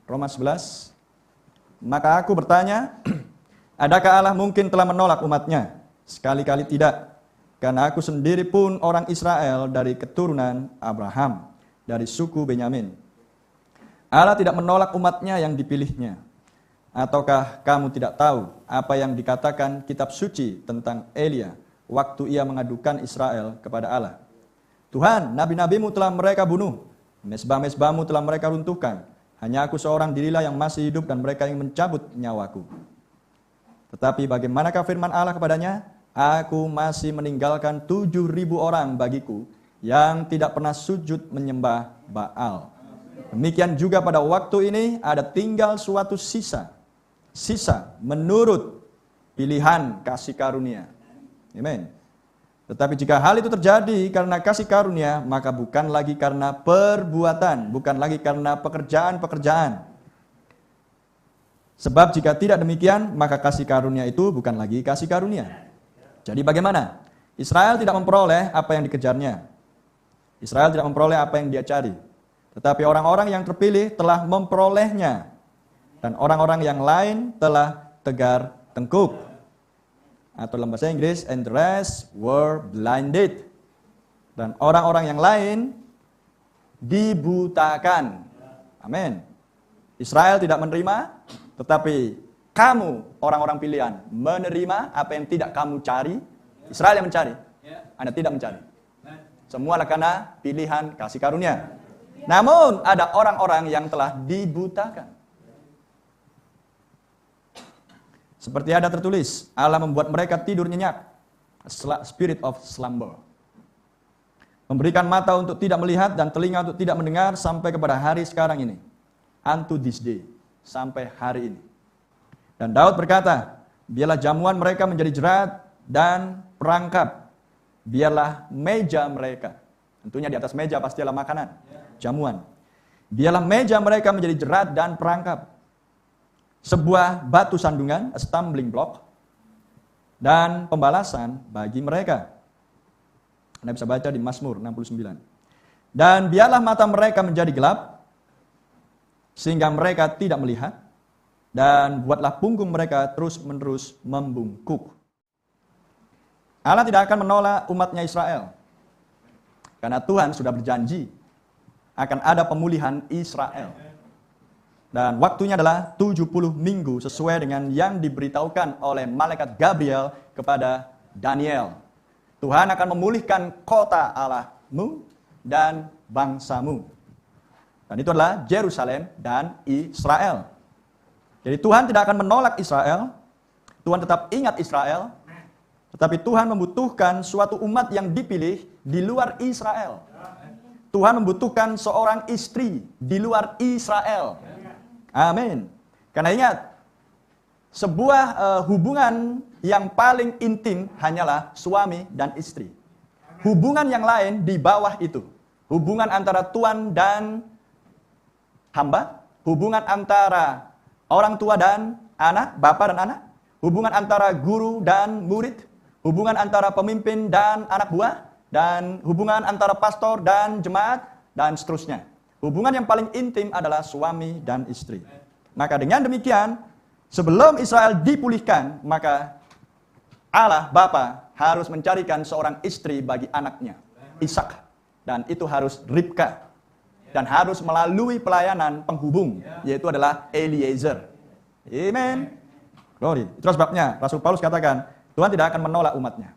Roma 11. Maka aku bertanya, adakah Allah mungkin telah menolak umatnya? Sekali-kali tidak. Karena aku sendiri pun orang Israel dari keturunan Abraham, dari suku Benyamin. Allah tidak menolak umatnya yang dipilihnya. Ataukah kamu tidak tahu apa yang dikatakan kitab suci tentang Elia waktu ia mengadukan Israel kepada Allah? Tuhan, nabi-nabimu telah mereka bunuh, mesbah-mesbahmu telah mereka runtuhkan. Hanya aku seorang dirilah yang masih hidup dan mereka yang mencabut nyawaku. Tetapi bagaimanakah firman Allah kepadanya? Aku masih meninggalkan 7.000 orang bagiku yang tidak pernah sujud menyembah Baal. Demikian juga pada waktu ini ada tinggal suatu sisa menurut pilihan kasih karunia. Amin. Tetapi jika hal itu terjadi karena kasih karunia, maka bukan lagi karena perbuatan, bukan lagi karena pekerjaan-pekerjaan. Sebab jika tidak demikian, maka kasih karunia itu bukan lagi kasih karunia. Jadi bagaimana? Israel tidak memperoleh apa yang dikejarnya. Israel tidak memperoleh apa yang dia cari. Tetapi orang-orang yang terpilih telah memperolehnya. Dan orang-orang yang lain telah tegar tengkuk. Atau dalam bahasa Inggris, and the rest were blinded. Dan orang-orang yang lain dibutakan. Amin. Israel tidak menerima, tetapi kamu, orang-orang pilihan, menerima apa yang tidak kamu cari. Israel yang mencari, Anda tidak mencari. Semua karena pilihan kasih karunia. Namun ada orang-orang yang telah dibutakan. Seperti ada tertulis, Allah membuat mereka tidur nyenyak. Spirit of slumber. Memberikan mata untuk tidak melihat dan telinga untuk tidak mendengar sampai kepada hari sekarang ini. Unto this day. Sampai hari ini. Dan Daud berkata, biarlah jamuan mereka menjadi jerat dan perangkap. Biarlah meja mereka. Tentunya di atas meja pasti adalah makanan. Jamuan. Biarlah meja mereka menjadi jerat dan perangkap. Sebuah batu sandungan, a stumbling block, dan pembalasan bagi mereka. Anda bisa baca di Mazmur 69. Dan biarlah mata mereka menjadi gelap, sehingga mereka tidak melihat, dan buatlah punggung mereka terus-menerus membungkuk. Allah tidak akan menolak umatnya Israel, karena Tuhan sudah berjanji akan ada pemulihan Israel. Dan waktunya adalah 70 minggu sesuai dengan yang diberitahukan oleh malaikat Gabriel kepada Daniel. Tuhan akan memulihkan kota Allahmu dan bangsamu. Dan itu adalah Yerusalem dan Israel. Jadi Tuhan tidak akan menolak Israel. Tuhan tetap ingat Israel. Tetapi Tuhan membutuhkan suatu umat yang dipilih di luar Israel. Tuhan membutuhkan seorang istri di luar Israel. Amin. Karena ingat, sebuah hubungan yang paling intim hanyalah suami dan istri. Hubungan yang lain di bawah itu. Hubungan antara tuan dan hamba. Hubungan antara orang tua dan anak, bapak dan anak. Hubungan antara guru dan murid. Hubungan antara pemimpin dan anak buah. Dan hubungan antara pastor dan jemaat. Dan seterusnya. Hubungan yang paling intim adalah suami dan istri. Maka dengan demikian, sebelum Israel dipulihkan, maka Allah Bapa harus mencarikan seorang istri bagi anaknya, Ishak. Dan itu harus Ribka. Dan harus melalui pelayanan penghubung, yaitu adalah Eliezer. Amen. Glory. Itu sebabnya Rasul Paulus katakan, Tuhan tidak akan menolak umatnya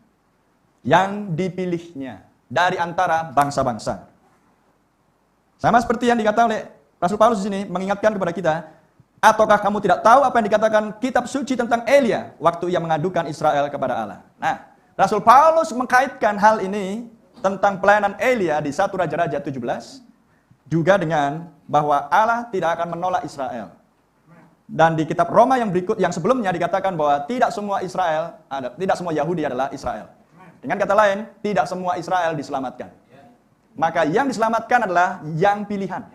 yang dipilihnya dari antara bangsa-bangsa. Sama seperti yang dikatakan oleh Rasul Paulus di sini mengingatkan kepada kita, ataukah kamu tidak tahu apa yang dikatakan kitab suci tentang Elia waktu ia mengadukan Israel kepada Allah. Nah, Rasul Paulus mengkaitkan hal ini tentang pelayanan Elia di 1 Raja-Raja 17 juga dengan bahwa Allah tidak akan menolak Israel. Dan di kitab Roma yang berikut yang sebelumnya dikatakan bahwa tidak semua Yahudi adalah Israel. Dengan kata lain, tidak semua Israel diselamatkan. Maka yang diselamatkan adalah yang pilihan.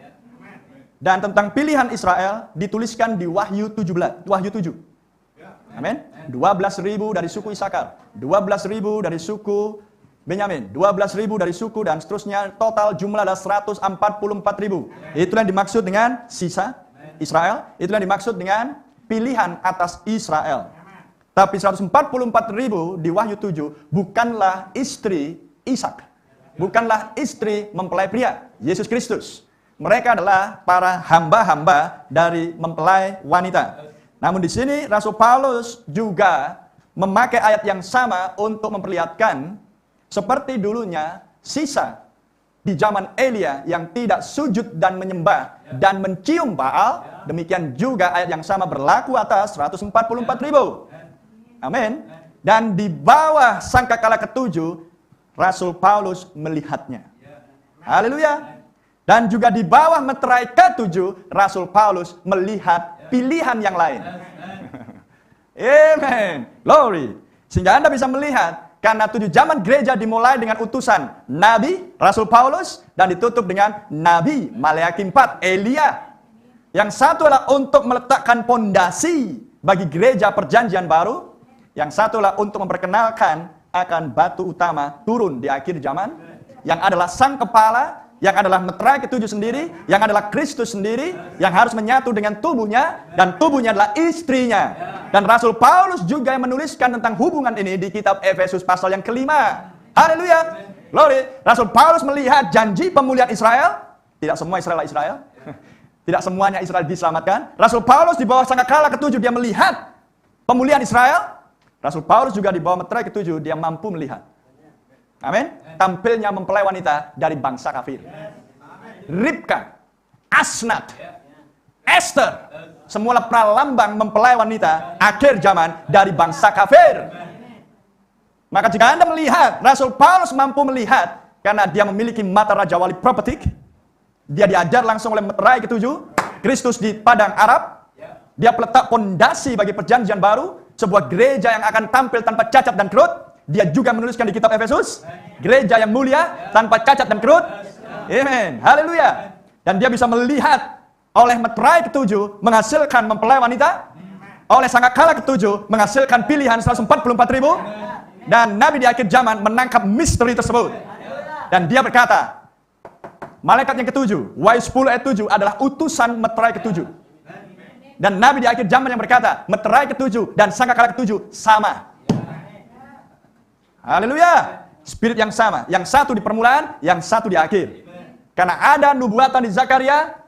Dan tentang pilihan Israel dituliskan di Wahyu 7. Amin. 12.000 dari suku Isakar, 12.000 dari suku Benyamin, 12.000 dari suku dan seterusnya, total jumlah adalah 144.000. Itu yang dimaksud dengan sisa. Israel. Itulah yang dimaksud dengan pilihan atas Israel. Tapi 144.000 di Wahyu 7 bukanlah istri Ishak. Bukanlah istri mempelai pria, Yesus Kristus. Mereka adalah para hamba-hamba dari mempelai wanita. Namun di sini Rasul Paulus juga memakai ayat yang sama untuk memperlihatkan seperti dulunya sisa di zaman Elia yang tidak sujud dan menyembah dan mencium Baal, demikian juga ayat yang sama berlaku atas 144.000. Amin. Dan di bawah sangkakala ketujuh, Rasul Paulus melihatnya. Haleluya. Dan juga di bawah meterai ketujuh, Rasul Paulus melihat pilihan yang lain. Amen. Glory. Sehingga Anda bisa melihat, karena 7 zaman gereja dimulai dengan utusan Nabi, Rasul Paulus, dan ditutup dengan Nabi Maleakhi 4, Elia. Yang satu adalah untuk meletakkan pondasi bagi gereja perjanjian baru. Yang satu adalah untuk memperkenalkan akan batu utama turun di akhir zaman. Yang adalah sang kepala, yang adalah meterai ketujuh sendiri, yang adalah Kristus sendiri, yang harus menyatu dengan tubuhnya, dan tubuhnya adalah istrinya. Dan Rasul Paulus juga yang menuliskan tentang hubungan ini di kitab Efesus pasal yang kelima. Haleluya. Glory. Rasul Paulus melihat janji pemulihan Israel. Tidak semua Israel. Tidak semuanya Israel diselamatkan. Rasul Paulus di bawah sangkakala ketujuh dia melihat pemulihan Israel. Rasul Paulus juga di bawah meterai ketujuh dia mampu melihat. Amin. Tampilnya mempelai wanita dari bangsa kafir. Ribka, Asnat, Esther, semualah pralambang mempelai wanita akhir zaman dari bangsa kafir. Maka jika Anda melihat, Rasul Paulus mampu melihat karena dia memiliki mata Raja Wali Prophetic. Dia diajar langsung oleh meterai ketujuh, Kristus di padang Arab. Dia peletak pondasi bagi perjanjian baru, sebuah gereja yang akan tampil tanpa cacat dan kerut. Dia juga menuliskan di kitab Efesus, gereja yang mulia tanpa cacat dan kerut. Amin. Haleluya. Dan dia bisa melihat oleh meterai ketujuh menghasilkan mempelai wanita, oleh sangkakala ketujuh menghasilkan pilihan 144.000, dan Nabi di akhir zaman menangkap misteri tersebut. Dan dia berkata, malaikat yang ketujuh, Wahyu 10 ayat 7 adalah utusan meterai ketujuh. Dan Nabi di akhir zaman yang berkata, meterai ketujuh dan sangkakala ketujuh sama. Haleluya. Spirit yang sama. Yang satu di permulaan, yang satu di akhir. Karena ada nubuatan di Zakaria.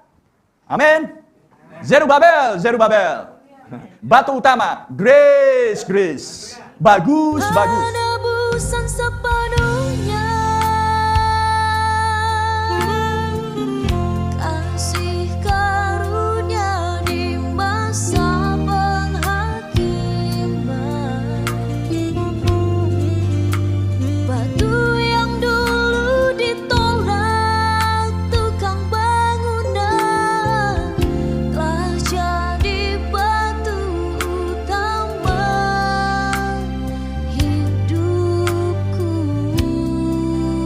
Amin. Zerubabel. Batu utama. Grace. Bagus.